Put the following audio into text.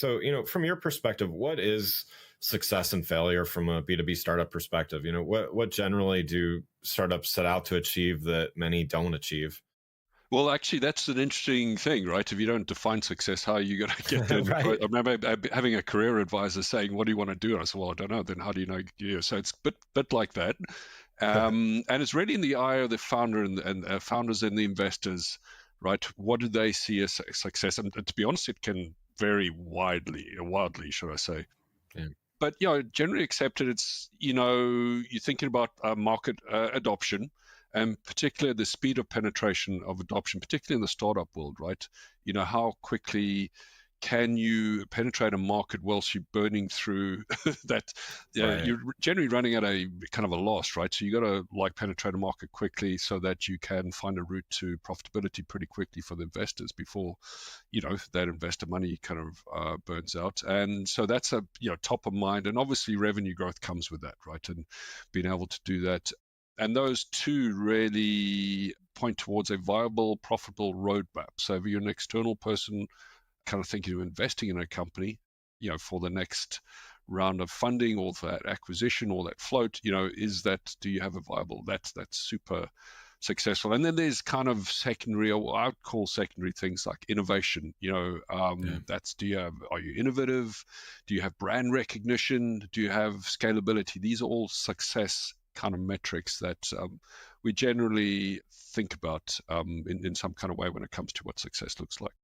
So, from your perspective, what is success and failure from a B2B startup perspective? What generally do startups set out to achieve that many don't achieve? Well, actually, that's an interesting thing, right? If you don't define success, how are you going to get there? I Right. remember having a career advisor saying, "What do you want to do?" And I said, "Well, I don't know." Then how do you know? So it's a bit like that, and it's really in the eye of the founder and founders and the investors, right? What do they see as success? And to be honest, it can vary wildly, should I say? Yeah. But generally accepted, it's you're thinking about market adoption, and particularly the speed of penetration of adoption, particularly in the startup world, right? How quickly can you penetrate a market whilst you're burning through that? Right. You're generally running at a kind of a loss, right? So you got to penetrate a market quickly so that you can find a route to profitability pretty quickly for the investors before that investor money kind of burns out. And so that's a top of mind, and obviously revenue growth comes with that, right? And being able to do that, and those two really point towards a viable, profitable roadmap. So if you're an external person kind of thinking of investing in a company, for the next round of funding or for that acquisition or that float, do you have a viable, that's super successful. And then there's kind of secondary, or I would call secondary things like innovation. Yeah. That's, are you innovative? Do you have brand recognition? Do you have scalability? These are all success kind of metrics that we generally think about in some kind of way when it comes to what success looks like.